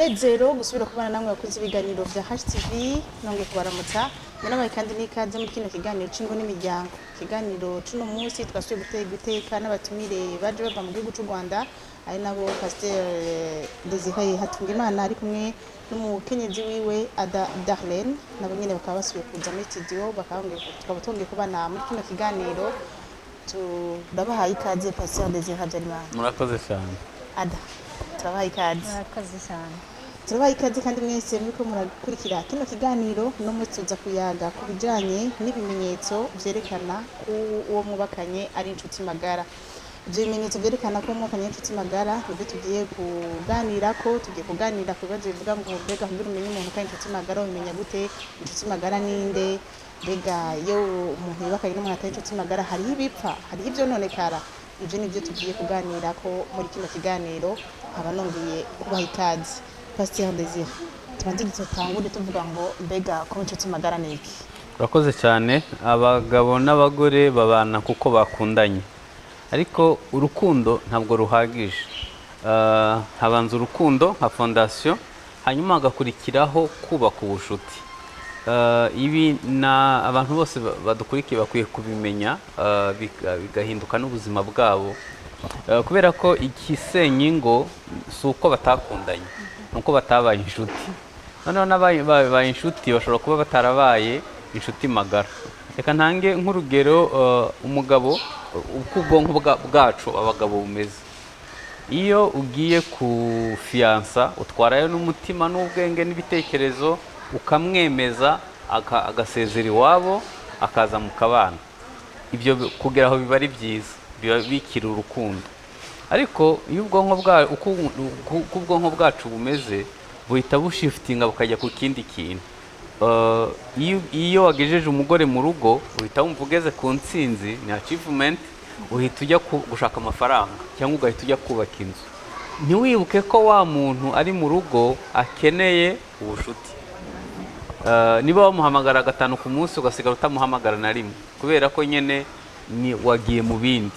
umunezero gusubira kubana namwe bakoze ibiganiro vya HTV nongeye kubaramutsa nyanabaye kandi n'ikaze muri kino kiganiro c'ingo n'imiryango ikiganiro c'uno munsi twasubiye guteka n'abatumire baje bava mu gihugu c'u Rwanda ari nabo Pasteur Désiré Hatungimana ari kumwe n'umukenyezi wiwe Ada Darlene nabo nyene bakaba basubiye kuza muri studio tukaba tongeye kubana muri kino kiganiro turabahaye ikaze Pasteur Désiré Hatungimana. Murakoze cyane. Ada turabahaye ikaze. Murakoze cyane. Turabahaye ikaze kandi mwese muriko murakurikira kino kiganiro no mutuza kuyaga ku bijanye n'ibimenyetso vyerekana ko uwo mwubakanye ari inshuti magara. Ivyo bimenyetso vyerekana ko mwubakanye ari inshuti magara nivyo tugiye kuganira ku bibazo bivuga ngo mbega kugira umenye umuntu ko ari inshuti magara umenya gute inshuti magara ninde, mbega iyo umuntu yubakanye n'umuntu atari inshuti magara hariho ibipfa hariho ivyononekara. Ivyo nivyo tugiye kuganira ko muri kino kiganiro nkaba nongeye kubaha ikaze. Pasteur Désiré, tubanze dutangure tuvuga ngo mbega ko inshuti magara niki? Urakoze cyane. Abagabo n'abagore babana kuko bakundanye, ariko urukundo ntabwo ruhagije. Habanza urukundo nka fondation, hanyuma hagakurikiraho kubaka ubucuti. Ibi na abantu bose badukurikiye bakwiye kubimenya, bigahinduka n'ubuzima bwabo, kubera ko ikisenya ingo si uko batakundanye, nuko batabaye inshuti. Noneho n'abaye inshuti bashobora kuba batarabaye inshuti magara. Reka ntange nk'urugero, umugabo uko ubwonko bwacu abagabo bumeze. Iyo ugiye kufiansa utwarayo n'umutima n'ubwenge n'ibitekerezo, ukamwemeza agasezera iwabo akaza mu kabana. Ibyo kugera aho biba ari byiza, biba bikira urukundo. Ariko iyo ubwonko bwacu bumeze buhita bushiftinga bukajya ku kindi kintu. Iyo wagejeje umugore mu rugo uhita wumva ugeze ku ntsinzi, ni achievement, uhita ujya gushaka amafaranga cyangwa ugahita ujya kubaka inzu. Ntiwibuke ko wa muntu ari mu rugo akeneye ubushuti. Niba wamuhamagara gatanu ku munsi ugasigara utamuhamagara na rimwe kubera ko nyene ni wagiye mu bindi.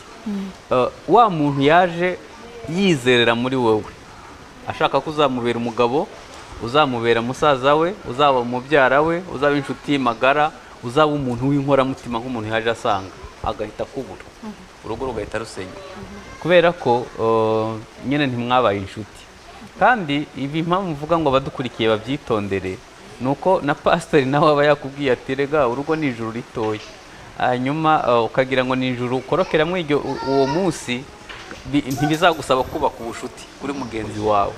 Wa muntu yaje yizerera muri wowe, ashaka ko uzamubera umugabo, uzamubera musaza we, uzaba umubyara we, uzaba inshuti magara, uzaba umuntu w'inkoramutima nk'umuntu yaje asanga, agahita kubura urugo rugahita rusenya kubera ko nyene ntimwabaye inshuti. Kandi ibi impamvu mvuga ngo abadukurikiye babyitondere nuko na pastor nawe aba yakubwiye ati rega urugo ni ijuru ritoya, hanyuma ukagira ngo ni ijuru ukorokera mu uwo munsi, ntibizagusaba kubaka ubushuti kuri mugenzi wawe.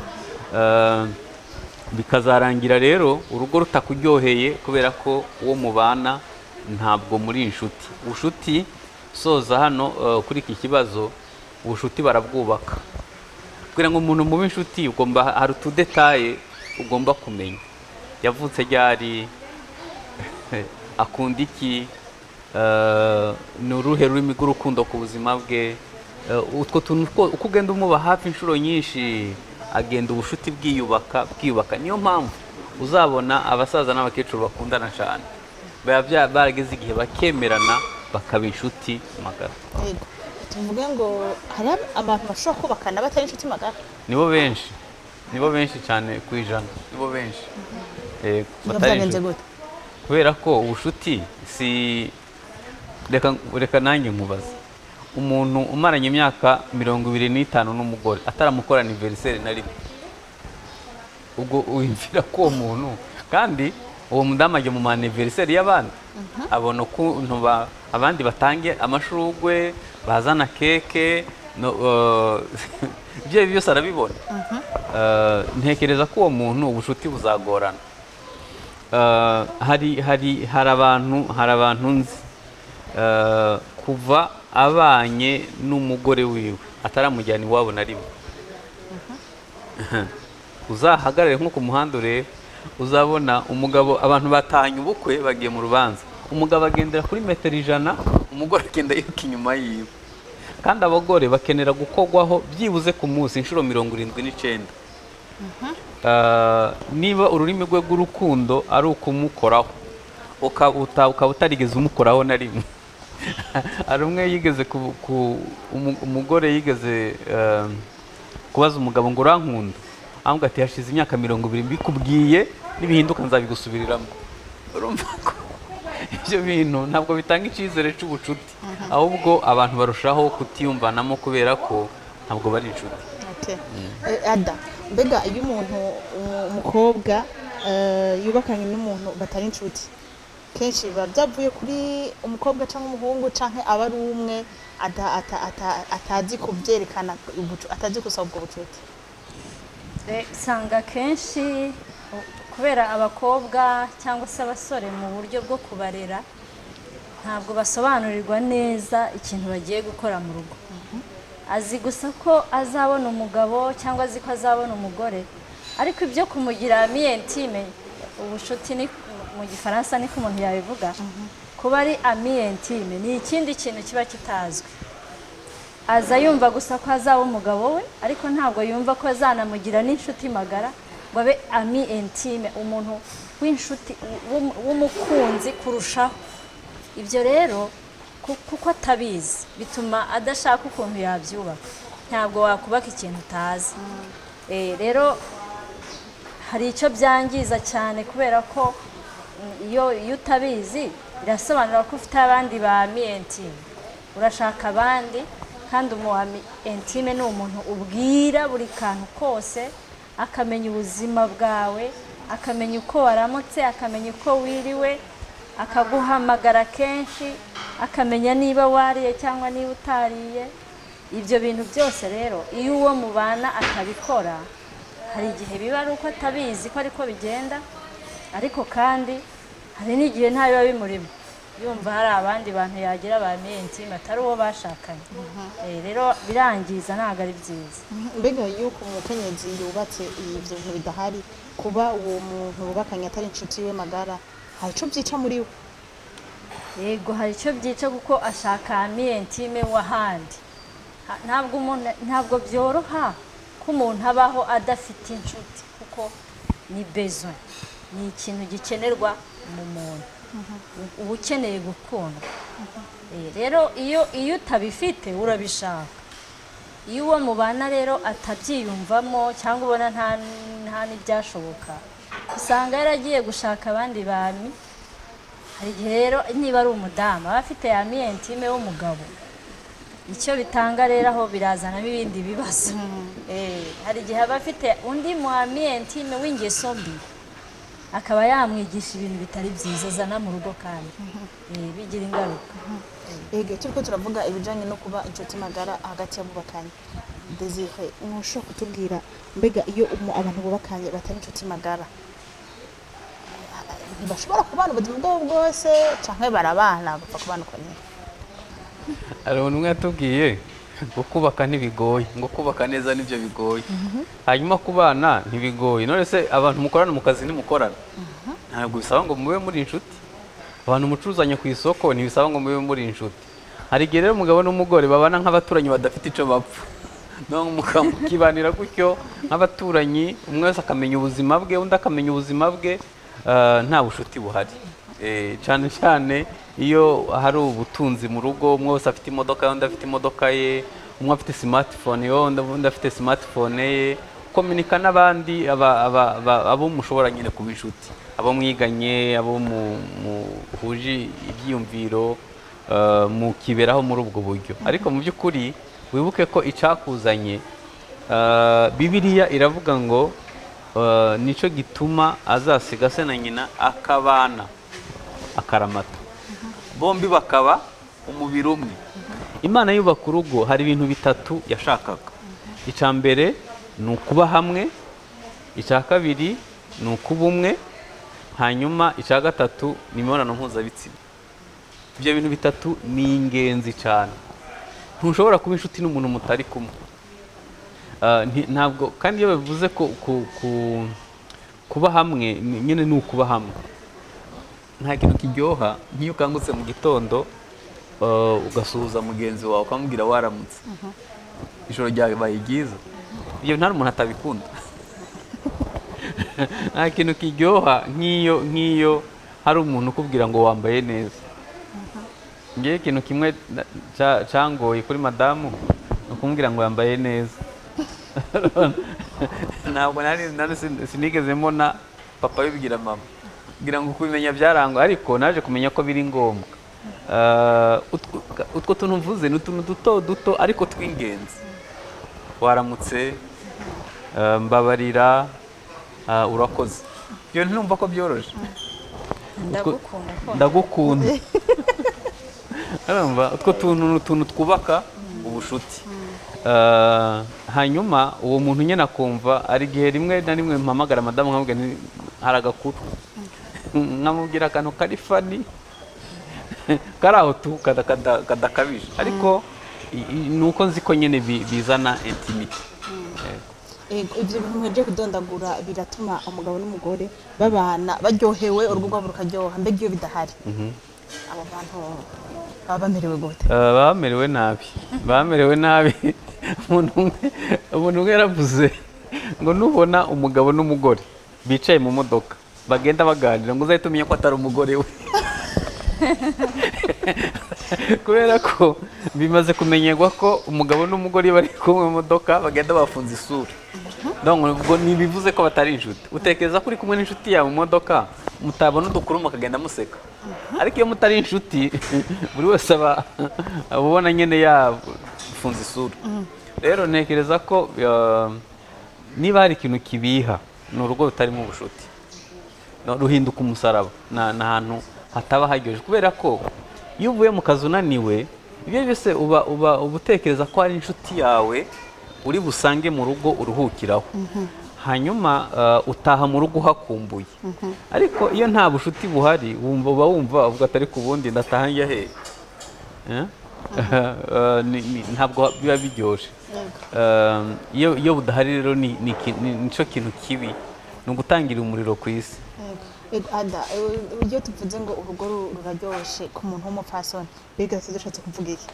Bikazarangira rero urugo rutakuryoheye kubera ko uwo mubana ntabwo muri inshuti. Ubushuti soza hano kuri iki kibazo, ubushuti barabwubaka kugira ngo umuntu mube inshuti ugomba hari utudetaye ugomba kumenya. Yavutse ryari, akunda iki, ni uruhe rurimi rw'urukundo ku buzima bwe. Utwo tuntu uko ugenda umuba hafi inshuro nyinshi agenda ubushuti bwiyubaka. Niyo mpamvu uzabona abasaza n'abakecuru bakundana cyane, barageze igihe bakemerana bakaba inshuti magara. Tuvuge ngo hari abantu bashobora kubakana batari inshuti magara? Nibo benshi cyane ku ijana, nibo benshi. Byagenze gute? Kubera ko ubushuti si reka nanjye nkubaza, umuntu umaranye imyaka 25 n'umugore ataramukora anniversaire na rimwe, ubwo wimvira ko umuntu kandi uwo mudamu ajya mu anniversaire y'abandi, abona ukuntu abandi batangiye amashurwe, bazana keke, ibyo byose arabibona. Ntekereza ko uwo muntu ubushuti buzagorana. Hari abantu nzi kuva abanye n'umugore wiwe ataramujyana iwabo na rimwe. Uzahagarare nko ku muhanda urebe, uzabona umugabo, abantu batahanye ubukwe bagiye mu rubanza, umugabo agendera kuri metero 100, umugore agenda yiruka inyuma yiwe. Kandi abagore bakenera gukogwaho byibuze ku munsi inshuro 79. Niba ururimi rwe rw'urukundo ari ukumukoraho, ukaba utarigeze umukoraho na rimwe. Hari umwe yigeze umugore yigeze kubaza umugabo ngo urankunda, ahubwo ati hashize imyaka 20 mbikubwiye nibihinduka nzabigusubiriramo. Urumva ko ibyo bintu ntabwo bitanga icyizere cy'ubucuti, ahubwo abantu barushaho kutiyumvanamo kubera ko ntabwo bari inshuti. Ada, mbega iyo umuntu umukobwa yubakanye n'umuntu batari inshuti, kenshi biba byavuye kuri umukobwa cyangwa umuhungu cyangwa aba ari umwe atazi kubyerekana, atazi gusaba ubwo bucuti. Usanga kenshi kubera abakobwa cyangwa se abasore mu buryo bwo kubarera ntabwo basobanurirwa neza ikintu bagiye gukora mu rugo. Azi gusa ko azabona umugabo cyangwa azi ko azabona umugore, ariko ibyo kumugira ami intime, ubushuti ni mu gifaransa niko umuntu yabivuga, kuba ari ami intime ni ikindi kintu kiba kitazwi. Aza yumva gusa ko azaba umugabo we, ariko ntabwo yumva ko azanamugira n'inshuti magara ngo abe ami intime, umuntu w'inshuti w'umukunzi kurushaho. Ibyo rero kuko atabizi bituma adashaka ukuntu yabyubaka. Ntabwo wakubaka ikintu utazi. Rero hari icyo byangiza cyane, kubera ko iyo utabizi birasobanura ko ufite abandi ba ami intime, urashaka abandi, kandi umu ami intime ni umuntu ubwira buri kantu kose, akamenya ubuzima bwawe, akamenya uko waramutse, akamenya uko wiriwe, akaguhamagara kenshi, akamenya niba wariye cyangwa niba utariye. Ibyo bintu byose rero iyo uwo mubana atabikora, hari igihe biba ari uko atabizi ko ariko bigenda, ariko kandi hari n'igihe nta biba bimurimo, yumva hari abandi bantu yagira ba ami intime atari uwo bashakanye. Rero birangiza, ntabwo ari byiza. Mbega yuko umukenyezi yubatse ibyo bintu bidahari, kuba uwo muntu bubakanye atari inshuti we magara, hari icyo byica muri we? Yego, hari icyo byica, kuko ashaka ami intime w'ahandi. Ntabwo byoroha ko umuntu abaho adafite inshuti, kuko ni besoin, ni ikintu gikenerwa mu muntu, uba ukeneye gukundwa. Rero iyo utabifite urabishaka. Iyo uwo mubana rero atabyiyumvamo cyangwa ubona nta n'ibyashoboka, usanga yaragiye gushaka abandi bami. Hari igihe rero niba ari umudamu aba afite ami intime w'umugabo, icyo bitanga rero aho birazanamo ibindi bibazo. Hari igihe aba afite undi mu ami intime w'ingeso mbi, akaba yamwigisha ibintu bitari byiza azana mu rugo, kandi bigira ingaruka. Turiko turavuga ibijanye no kuba inshuti magara hagati y'abubakanye. Desire, ntushobora kutubwira, mbega iyo abantu bubakanye batari inshuti magara, ntibashobora kubana ubuzima bwabo bwose cyangwa barabana bapfa kubana uko nyine? Hari umuntu umwe yatubwiye ngo kubaka ntibigoye, ngo kubaka neza nibyo bigoye, hanyuma kubana ntibigoye. None se abantu mukorana mu kazi ntimukorana? Ntabwo bisaba ngo mube muri inshuti. Abantu mucuruzanya ku isoko ntibisaba ngo mube muri inshuti. Hari igihe rero umugabo n'umugore babana nk'abaturanyi badafite icyo bapfa, mukibanira gutyo nk'abaturanyi, umwe wese akamenya ubuzima bwe, undi akamenya ubuzima bwe, nta bushuti buhari. Cyane cyane iyo hari ubutunzi mu rugo, umwe wese afite imodoka ye, undi afite imodoka ye, umwe afite smartphone ye, undi afite smartphone ye, kominika n'abandi abo mushobora nyine kuba inshuti, abo mwiganye, abo muhuje ibyiyumviro, mukiberaho muri ubwo buryo. Ariko mu by'ukuri wibuke ko icyakuzanye, Bibiliya iravuga ngo nicyo gituma azasiga se na nyina akabana akaramata, bombi bakaba umubiri umwe. Imana yubaka urugo hari ibintu bitatu yashakaga. Icya mbere ni ukuba hamwe, icya kabiri ni ukuba umwe, hanyuma icya gatatu ni imibonano mpuzabitsina. Ibyo bintu bitatu ni ingenzi cyane. Ntushobora kuba inshuti n'umuntu mutari kumwe. Ntabwo, kandi iyo bivuze ko kuba hamwe nyine ni ukuba hamwe. Nta kintu kiryoha nk'iyo ukangutse mu gitondo ugasuhuza mugenzi wawe ukamubwira waramutse, ijoro ryabaye ryiza. Ibyo nta muntu atabikunda. Nta kintu kiryoha nk'iyo hari umuntu ukubwira ngo wambaye neza. Ngewe ikintu kimwe cyangoye kuri madamu ni ukumubwira ngo yambaye neza. ntabwo sinigeze mbona papa bigira mama kugira ngo kubimenya byarangwa, ariko naje kumenya ko biri ngombwa. Utwo tuntu mvuze ni utuntu duto duto ariko tw'ingenzi. Waramutse, mbabarira, urakoze, ibyo ntumva ko byoroshye. Ndagukunda utwo tuntu ni utuntu twubaka ubushuti. Hanyuma uwo muntu nyine akumva, ari igihe rimwe na rimwe mpamagara madamu nkamubwira nti hari agakuru, nkamubwira akantu kari fani kari aho tu kadakabije, ariko ni uko nzi ko nyine bizana intimite. Ibyo bintu mwaje kudondagura biratuma umugabo n'umugore babana baryohewe, urugo rwabo rukaryoha. Mbega iyo bidahari abo bantu baba bamerewe gute? Bamerewe nabi. Umuntu umwe yaravuze ngo nubona umugabo n'umugore bicaye mu modoka bagenda baganira ngo uzahite umenya ko atari umugore we. Kubera ko bimaze kumenyerwa ko umugabo n'umugore bari kumwe mu modoka bagenda bafunze isura. Ubwo ntibivuze ko batari inshuti. Utekereza ko uri kumwe n'inshuti yawe mu modoka mutabona udukuru mukagenda museka, ariko iyo mutari inshuti buri wese aba ubona nyine yafunze isura. Rero ntekereza ko niba hari ikintu kibiha ni urugo rutarimo ubushuti, ruhinduka umusaraba, ni ahantu hataba haryoshye. Kubera ko iyo uvuye mu kazi unaniwe, ibyo byose uba utekereza ko hari inshuti yawe uri busange mu rugo uruhukiraho. Hanyuma utaha mu rugo uhakumbuye. Ariko iyo nta bushuti buhari uba wumva uvuga atari ku bundi ndataha njya he, ntabwo biba biryoshye. Iyo budahari rero nicyo kintu kibi, ni ugutangira umuriro ku isi. Ada, iyo tuvuze ngo urugo ruraryoshye ku muntu w'umupfasoni, mbega dushatse kuvuga iki?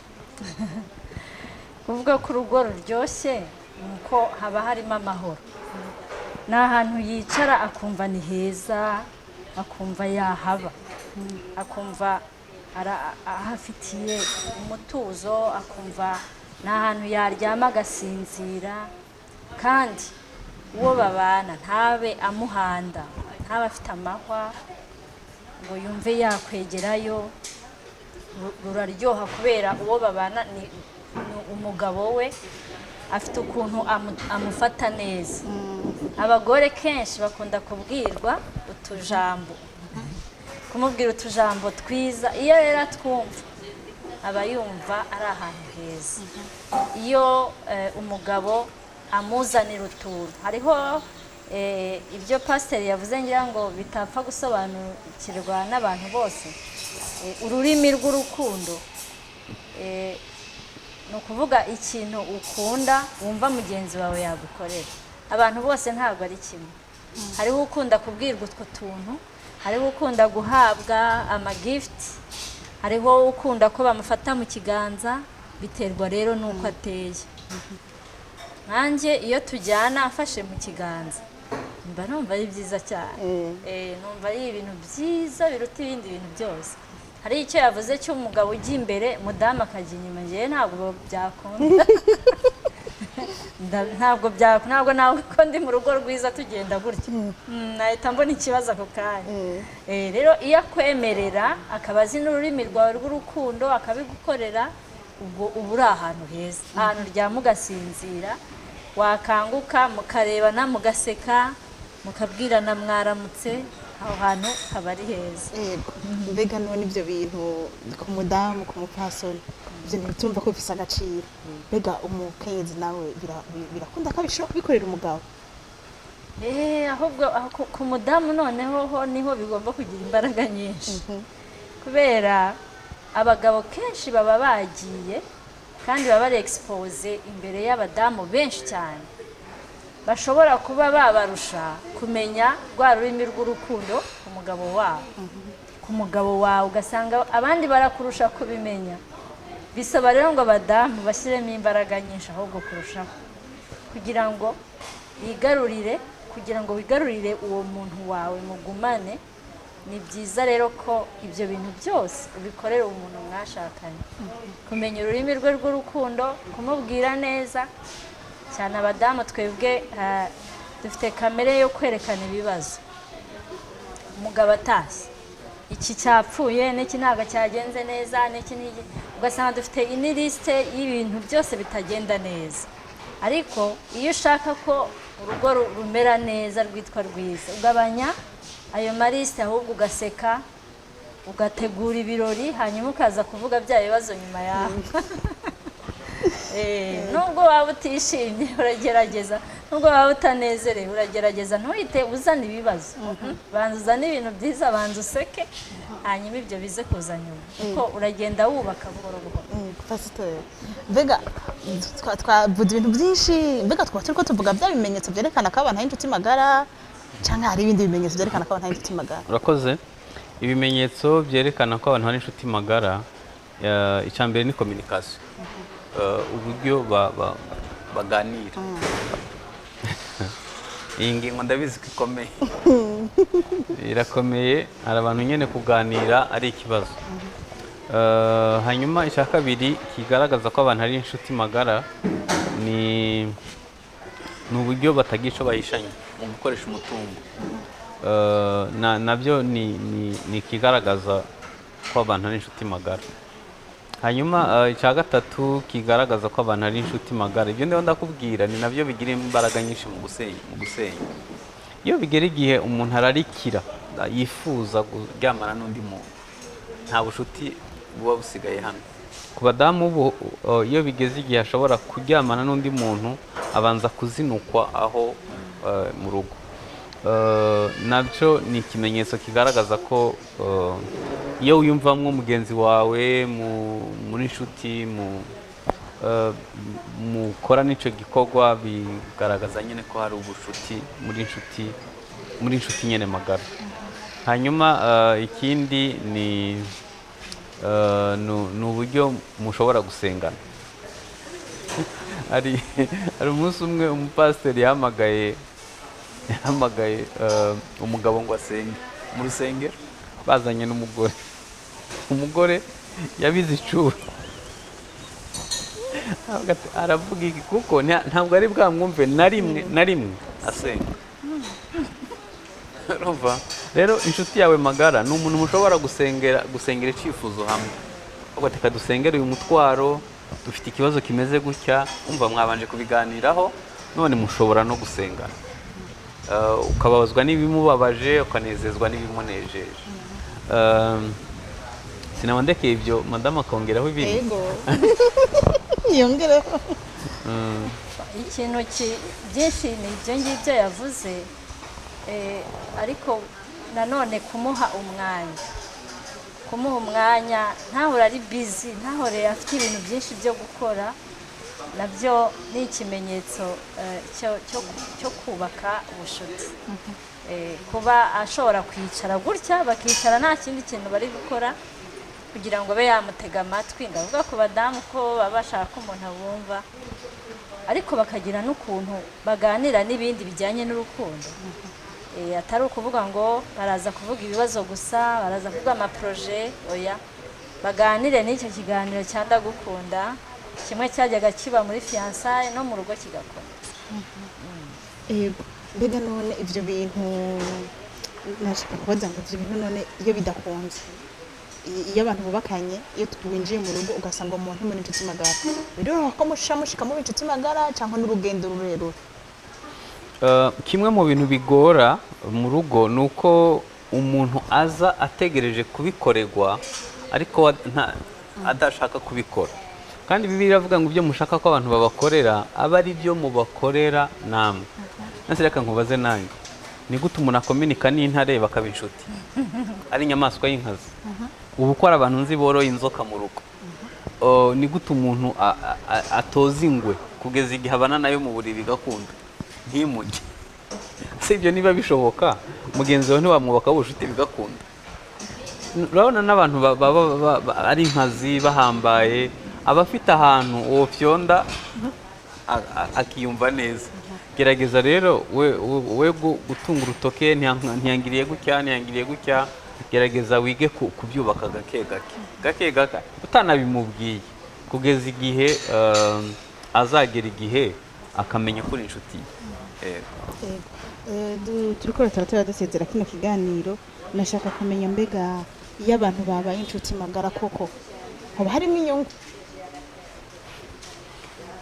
Kuvuga ko urugo ruryoshye ni uko haba harimo amahoro. Ni ahantu yicara akumva ni heza, akumva yahaba, akumva ahafitiye umutuzo, akumva ni ahantu yaryama agasinzira, kandi uwo babana ntabe amuhanda, ntabe afite amahwa ngo yumve yakwegerayo. Ruraryoha kubera uwo babana ni umugabo we afite ukuntu amufata neza. Abagore kenshi bakunda kubwirwa utujambo, kumubwira utujambo twiza. Iyo rero atwumva aba yumva ari ahantu heza. Iyo umugabo amuzanira utuntu, hariho ibyo pasiteri yavuze ngira ngo bitapfa gusobanukirwa n'abantu bose, ururimi rw'urukundo. Ni ukuvuga ikintu ukunda wumva mugenzi wawe yagukorera. Abantu bose ntabwo ari kimwe. Hariho ukunda kubwirwa utwo tuntu, hariho ukunda guhabwa amagifuti, hariho ukunda ko bamufata mu kiganza. Biterwa rero n'uko ateye. Nanjye iyo tujyana afashe mu kiganza mba numva ari byiza cyane. Numva ari ibintu byiza biruta ibindi bintu byose. Hari icyo yavuze cy'umugabo ujya imbere mudamu akajya inyuma, njyewe ntabwo byakunda. Ntabwo nawe ko ndi mu rugo rwiza tugenda gutya, nahita mbona ikibazo ako kanya. Rero iyo akwemerera akaba azi n'ururimi rwawe rw'urukundo akabigukorera, ubwo uba uri ahantu heza, ahantu uryama ugasinzira, wakanguka mukarebana mugaseka mukabwirana mwaramutse, aho hantu haba ari heza. Mbega none ibyo bintu ku mudamu, ku mupfasoni, ibyo ntibitumva ko bifite agaciro. Mbega umukenyezi nawe birakunda ko abishobora kubikorera umugabo? Ahubwo ku mudamu noneho niho bigomba kugira imbaraga nyinshi, kubera abagabo kenshi baba bagiye kandi baba bari expose imbere y'abadamu benshi cyane, bashobora kuba babarusha kumenya rwa rurimi rw'urukundo ku mugabo wawe, ugasanga abandi barakurusha kubimenya. Bisaba rero ngo abadamu bashyiremo imbaraga nyinshi ahubwo kurushaho, kugira ngo wigarurire uwo muntu wawe mugumane. Ni byiza rero ko ibyo bintu byose ubikorera umuntu mwashakanye, kumenya ururimi rwe rw'urukundo, kumubwira neza, cyane abadamu twebwe dufite kamere yo kwerekana ibibazo. Umugabo atashye, iki cyapfuye n'iki ntabwo cyagenze neza n'iki ugasanga dufite ini lisite y'ibintu byose bitagenda neza. Ariko iyo ushaka ko urugo rumera neza rwitwa rwiza, ugabanya ayo malisite, ahubwo ugaseka, ugategura ibirori, hanyuma ukaza kuvuga bya bibazo nyuma yawe. Nubwo waba utishimye uragerageza, nubwo waba utanezerewe uragerageza, ntuhite uzana ibibazo. Banza uzane ibintu byiza, banza useke, hanyuma ibyo bize kuza nyuma, kuko uragenda wubaka buhoro buhoro. Pasiteri, mbega twavuze ibintu byinshi, mbega twaba turi ko tuvuga bya bimenyetso byerekana ko abantu ari inshuti magara, cyangwa hari ibindi bimenyetso byerekana ko abantu ari inshuti magara? Urakoze. Ibimenyetso byerekana ko abantu ari inshuti magara, icya mbere ni communication, uburyo baganira. Iyi ngingo ndabizi ko ikomeye, irakomeye. Hari abantu nyine kuganira ari ikibazo. Hanyuma icya kabiri kigaragaza ko abantu ari inshuti magara ni uburyo batagira icyo bahishanya mu gukoresha umutungo. Nabyo ni ikigaragaza ko abantu ari inshuti magara. Hanyuma icya gatatu kigaragaza ko abantu ari inshuti magara, ibyo ndiho ndakubwira ni nabyo bigira imbaraga nyinshi mu gusenya. Iyo bigera igihe umuntu ararikira, yifuza kuryamana n'undi muntu, nta bushuti buba busigaye hano. Ku badamu ubu iyo bigeze igihe ashobora kuryamana n'undi muntu, abanza kuzinukwa aho mu rugo. Nabyo ni ikimenyetso kigaragaza ko iyo wiyumvamo mugenzi wawe muri inshuti mukora n'icyo gikorwa, bigaragaza nyine ko hari ubushuti muri inshuti nyine magara. Hanyuma ikindi ni uburyo mushobora gusengana. Hari umunsi umwe umupasiteri yahamagaye umugabo ngo asenge mu rusengero, bazanye n'umugore. Umugore yabize icura, aravuga iki, kuko ntabwo ari bwamwumve na rimwe asenga. Rero inshuti yawe magara ni umuntu mushobora gusengera icyifuzo hamwe, reka dusengere uyu mutwaro, dufite ikibazo kimeze gutya, umva mwabanje kubiganiraho, none mushobora no gusengana. Ukababazwa n'ibimubabaje, ukanezezwa n'ibimunejeje. Sinaba ndekeye ibyo madamu akongeraho ibindi. Yego, yongereho. Ikintu byinshi ni ibyo ngibyo yavuze, ariko nanone kumuha umwanya, ntahore ari bizi, ntahore afite ibintu byinshi byo gukora, nabyo ni ikimenyetso cyo kubaka ubushuti. Kuba ashobora kwicara gutya, bakicara nta kindi kintu bari gukora, kugira ngo abe yamutega amatwi. Ndavuga ku badamu ko baba bashaka ko umuntu abumva, ariko bakagira n'ukuntu baganira n'ibindi bijyanye n'urukundo. Atari ukuvuga ngo baraza kuvuga ibibazo gusa, baraza kuvuga amaproje, oya, baganire n'icyo kiganiro cya ndagukunda, kimwe cyajyaga kiba muri fiyansaye no mu rugo kigakomeza. Mbega none ibyo bintu nashaka kubaza ngo ibyo bintu none iyo bidakunze, iyo abantu bubakanye, iyo twinjiye mu rugo ugasanga umuntu muri inshuti magara, biroroha ko mushika mu inshuti magara cyangwa n'urugendo rurerure? Kimwe mu bintu bigora mu rugo ni uko umuntu aza ategereje kubikorerwa ariko adashaka kubikora. Kandi Bibiliya iravuga ngo ibyo mushaka ko abantu babakorera aba ari byo mubakorera namwe. Nase reka nkubaze nanjye, ni gute umuntu akominika n'intare bakaba inshuti ari inyamaswa y'inkazi? Ubu ko ari abantu nzi boroye inzoka mu rugo, ni gute umuntu atoza ingwe kugeza igihe abana nayo mu buriri gakunda ntimujye? Si ibyo niba bishoboka, mugenzi wawe ntiwamwubaka ubushuti bigakunda? Urabona n'abantu ari inkazi bahambaye, abafite ahantu uwo fyonda akiyumva neza. Gerageza rero we gutunga urutoke, ntiyangiriye gutya, gerageza wige kubyubaka gake gake utanabimubwiye, kugeza igihe azagera igihe akamenya ko uri inshuti ye. turiko turatera dusezera kino kiganiro, nashaka kumenya mbega iyo abantu babaye inshuti magara koko haba harimo inyungu?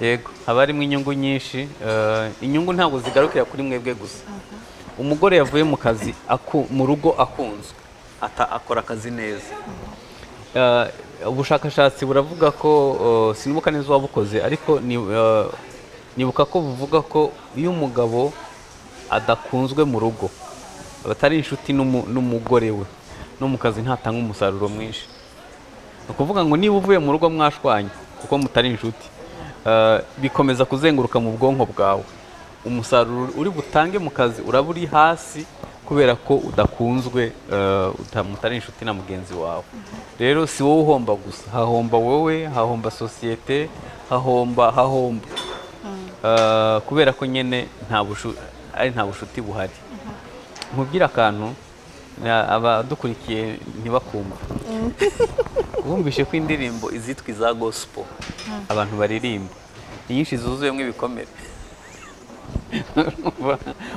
Yego, haba harimo inyungu nyinshi. Inyungu ntabwo zigarukira kuri mwebwe gusa. Umugore yavuye mu kazi mu rugo akunzwe, akora akazi neza. Ubushakashatsi buravuga ko, sinibuka neza uwabukoze, ariko nibuka ko buvuga ko iyo umugabo adakunzwe mu rugo, batari inshuti n'umugore we, no mu kazi ntatanga umusaruro mwinshi. Ni ukuvuga ngo niba uvuye mu rugo mwashwanye kuko mutari inshuti, bikomeza kuzenguruka mu bwonko bwawe, umusaruro uri butange mu kazi uraba uri hasi kubera ko udakunzwe, mutari inshuti na mugenzi wawe. Rero si wowe uhomba gusa, hahomba wowe, hahomba sosiyete, hahomba kubera ko nyine nta bushuti buhari. Nkubwira akantu abadukurikiye ntibakumva. Wumvishe ko indirimbo izitwa iza gospel abantu baririmba nyinshi zuzuyemo ibikomere.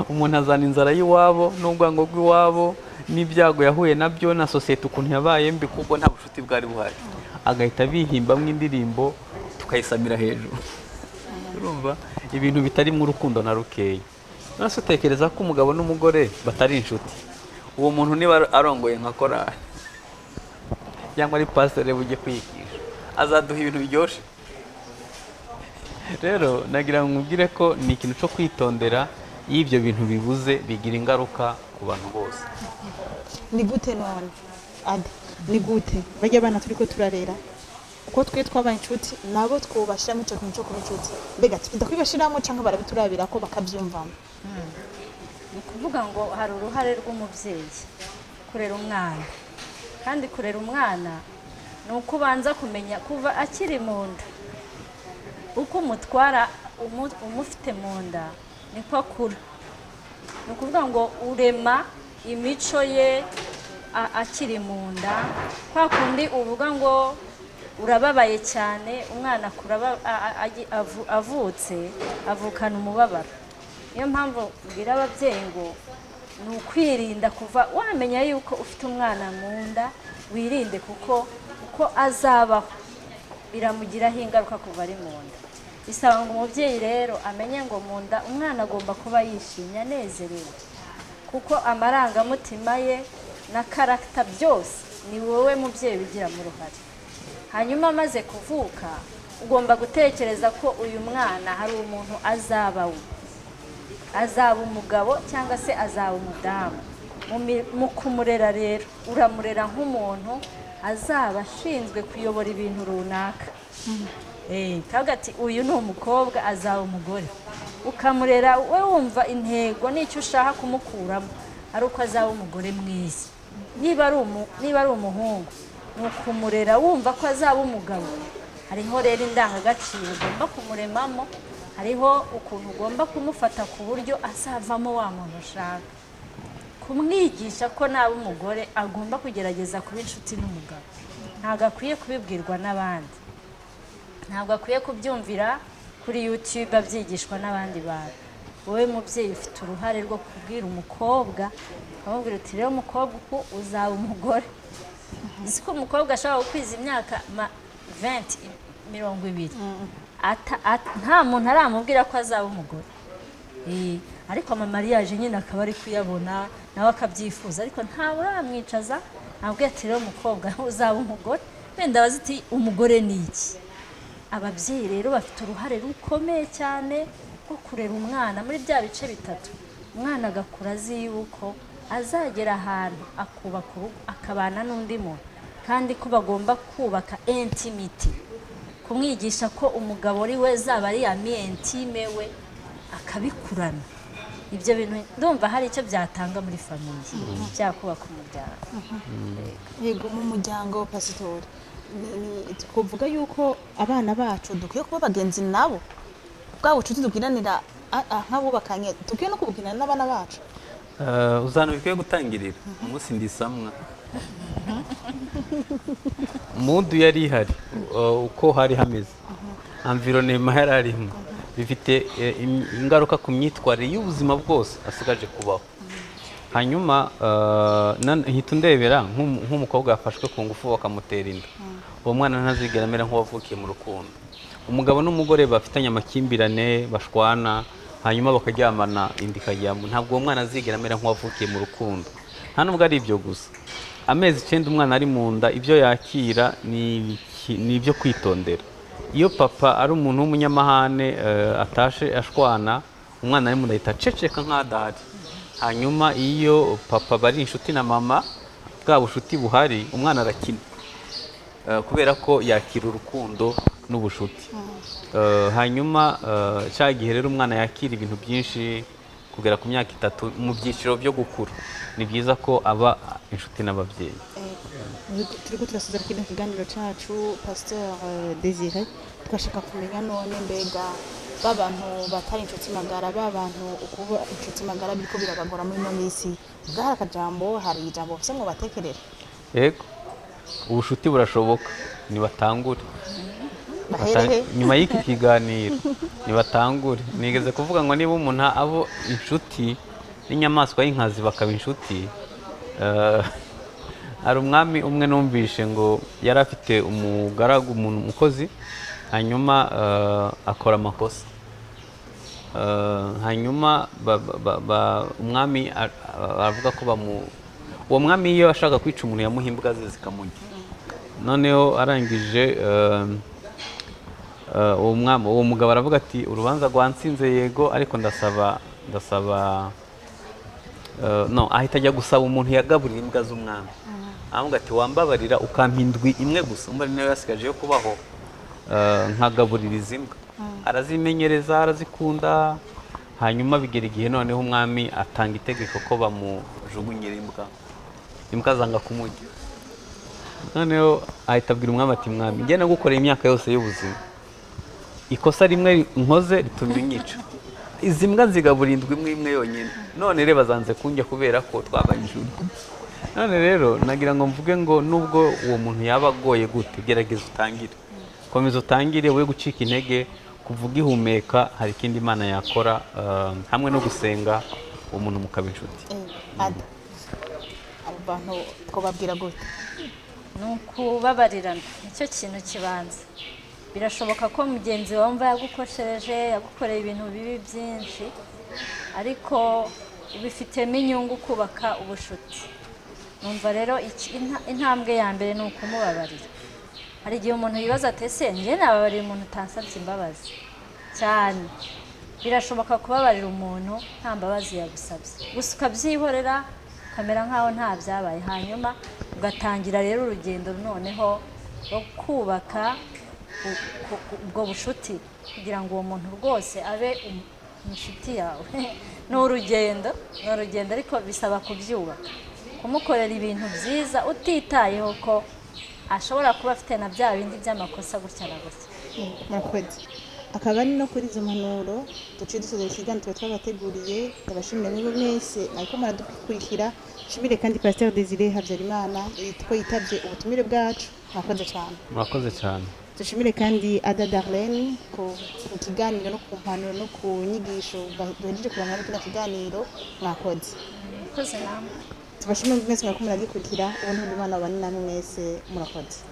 Umuntu azana inzara y'iwabo n'ubwango bw'iwabo n'ibyago yahuye nabyo na sosiyete ukuntu yabaye mbi, kuko nta bushuti bwari buhari, agahita bihimbamo indirimbo tukayisamira hejuru. Urumva ibintu bitarimo urukundo na rukeya. Nase utekereza ko umugabo n'umugore batari inshuti, uwo muntu niba arongoye nka korali cyangwa ari pasiteri bujye kwigisha, azaduha ibintu biryoshye. Rero nagira ngo nkubwire ko ni ikintu cyo kwitondera, iyo ibyo bintu bibuze bigira ingaruka ku bantu bose. Ni gute none Ade, ni gute bajya abana turi ko turarera uko twe twabaye inshuti nabo twubashiramo icyo kintu cyo kuba inshuti, mbega tudakwibashiramo cyangwa barabiturabira ko bakabyumvamo? ni ukuvuga ngo hari uruhare rw'umubyeyi kurera umwana, kandi kurera umwana ni uko ubanza kumenya kuva akiri mu nda, uko umutwara umufite mu nda niko akura. Ni ukuvuga ngo urema imico ye akiri mu nda, kwa kundi uvuga ngo urababaye cyane, umwana avutse avukana umubabaro. Niyo mpamvu mbwira ababyeyi ngo ni ukwirinda kuva wamenya yuko ufite umwana mu nda, wirinde kuko uko azabaho biramugiraho ingaruka kuva ari mu nda. Bisaba ngo umubyeyi rero amenye ngo mu nda umwana agomba kuba yishimye anezerewe, kuko amarangamutima ye na karagita byose ni wowe mubyeyi bigiramo uruhare. Hanyuma amaze kuvuka ugomba gutekereza ko uyu mwana hari umuntu azabaho, azaba umugabo cyangwa se azaba umudamu. Mu kumurera rero uramurera nk'umuntu azaba ashinzwe kuyobora ibintu runaka. Kagati uyu ni umukobwa azaba umugore, ukamurera we wumva intego n'icyo ushaka kumukuramo ari uko azaba umugore mwiza. Niba ari umuhungu ni ukumurera wumva ko azaba umugabo. Hariho rero indangagaciro ugomba kumuremamo, hariho ukuntu ugomba kumufata ku buryo azavamo wa muntu ushaka. Kumwigisha ko naba umugore agomba kugerageza kuba inshuti n'umugabo, ntabwo akwiye kubibwirwa n'abandi, ntabwo akwiye kubyumvira kuri YouTube abyigishwa n'abandi bantu. Wowe mubyeyi ufite uruhare rwo kubwira umukobwa, ukamubwira uti rero umukobwa uko uzaba umugore. Uzi ko umukobwa ashobora gukwiza imyaka 20 nta muntu aramubwira ko azaba umugore. Ariko amamariyaje nyine akaba ari kuyabona nawe akabyifuza, ariko ntawe uramwicaza ntabwo ati rero umukobwa uzaba umugore. Wenda baziti umugore ni iki? Ababyeyi rero bafite uruhare rukomeye cyane rwo kurera umwana muri bya bice bitatu. Umwana agakura azi yuko azagera ahantu akubaka urugo akabana n'undi muntu, kandi ko bagomba kubaka intimity, kumwigisha ko umugabo ari we zaba ari ami intime we, akabikurana. Ibyo bintu ndumva hari icyo byatanga muri famiye, byakubaka umuryango. Yego, mu muryango pasitori twavuga yuko abana bacu dukwiye kuba bagenzi nabo, bwa bucuti tubwiranira nk'abubakanye dukwiye no kubwirana n'abana bacu. Uzana bikwiye gutangirira umunsi ndisamwa. Mundu yari ihari uko hari hameze, environnement yari arimo, bifite ingaruka ku myitwarire y'ubuzima bwose asigaje kubaho. Hanyuma hita ndebera nk'umukobwa yafashwe ku ngufu bakamutera inda, uwo mwana ntazigera amera nk'uwavukiye mu rukundo. Umugabo n'umugore bafitanye amakimbirane bashwana hanyuma bakaryamana inda ikajyamo, ntabwo uwo mwana azigera amera nk'uwavukiye mu rukundo. Nta nubwo ari ibyo gusa, amezi 9 umwana ari mu nda, ibyo yakira ni ibyo kwitondera. Iyo papa ari umuntu w'umunyamahane atashe ashwana, umwana ari mu nda ahita aceceka nk'adahari. Hanyuma iyo papa bari inshuti na mama, bwa bushuti buhari, umwana arakina kubera ko yakira urukundo n'ubushuti. Hanyuma cya gihe rero umwana yakira ibintu byinshi kugera ku myaka 3 mu byiciro byo gukura, ni byiza ko aba inshuti n'ababyeyi. Turiko turasuzera kino kiganiro cacu, Pasteur Désiré, twashaka kumenya none mbega babantu batari inshuti magara, babantu ukuba inshuti magara biriko birabagora muri no misi, bwari akajambo, hari ijambo bafise ngo batekerera? Yego, ubushuti burashoboka, nibatangure nyuma y'iki kiganiro, nibatangure. Nigeze kuvuga ngo niba umuntu abo inshuti n'inyamaswa y'inkazi bakaba inshuti. Hari umwami umwe numvishe ngo yari afite umugaragu, umukozi, hanyuma akora amakosa. Hanyuma umwami aravuga ko uwo mwami iyo ashaka kwica umuntu yamuha imbwa ze zikamurya. Noneho arangije uwo mugabo aravuga ati urubanza rwansinze yego, ariko ndasaba no, ahita ajya gusaba umuntu yagaburira imbwa z'umwami. Aravuga ati wambabarira ukampa indwi imwe gusa, umva niyo yasigaje yo kubaho, nkagaburira izi mbwa. Arazimenyereza, arazikunda. Hanyuma bigera igihe noneho umwami atanga itegeko ko bamujugunyira imbwa zanga kumurya. Noneho ahita abwira umwami ati mwami, njye nagukoreye imyaka yose y'ubuzima, ikosa rimwe nkoze ritumye unyica, izi mbwa nzigaburira indwi imwe yonyine, none reba zanze kunjya kubera ko twabaye inshuti. None rero nagira ngo mvuge ngo nubwo uwo muntu yaba agoye gute, gerageza utangire, komeza utangire, we gucika intege, kuvuga ihumeka, hari ikindi Imana yakora, hamwe no gusenga umuntu mukaba inshuti. Abantu twababwira gute? Nukubabarirana, nicyo kintu kibanza. Birashoboka ko mugenzi wawe wumva yagukoshereje, yagukoreye ibintu bibi byinshi, ariko bifitemo inyungu kubaka ubushuti. Numva rero intambwe ya mbere ni ukumubabarira. Hari igihe umuntu yibaza ati ese njye nababariye umuntu utansabye imbabazi cyane. Birashoboka kubabarira umuntu nta mbabazi yagusabye, gusa ukabyihorera, ukamera nkaho nta byabaye, hanyuma ugatangira rero urugendo noneho rwo kubaka ubwo bushuti kugira ngo uwo muntu rwose abe inshuti yawe. Ni urugendo ariko bisaba kubyubaka, kumukorera ibintu byiza utitayeho ko ashobora kuba afite na bya bindi by'amakosa gutya na gutya. Murakoze. Akaba ari no kuri izo mpanuro duciye dusoza ikiganiro twabateguriye. Ndabashimira mwese ariko muradukurikira. Shimire kandi Pasteur Désiré Habyarimana ko yitabye ubutumire bwacu. Murakoze cyane. Murakoze cyane. Dushimire kandi Ada Darlene ku kiganiro no ku mpanuro no ku nyigisho duhejeje kurangana kino kiganiro. Murakoze. Murakoze namwe. Tubashimire mwese murakomeza gikurikira. Ubuntu bw'Imana bane namwe mwese. Murakoze.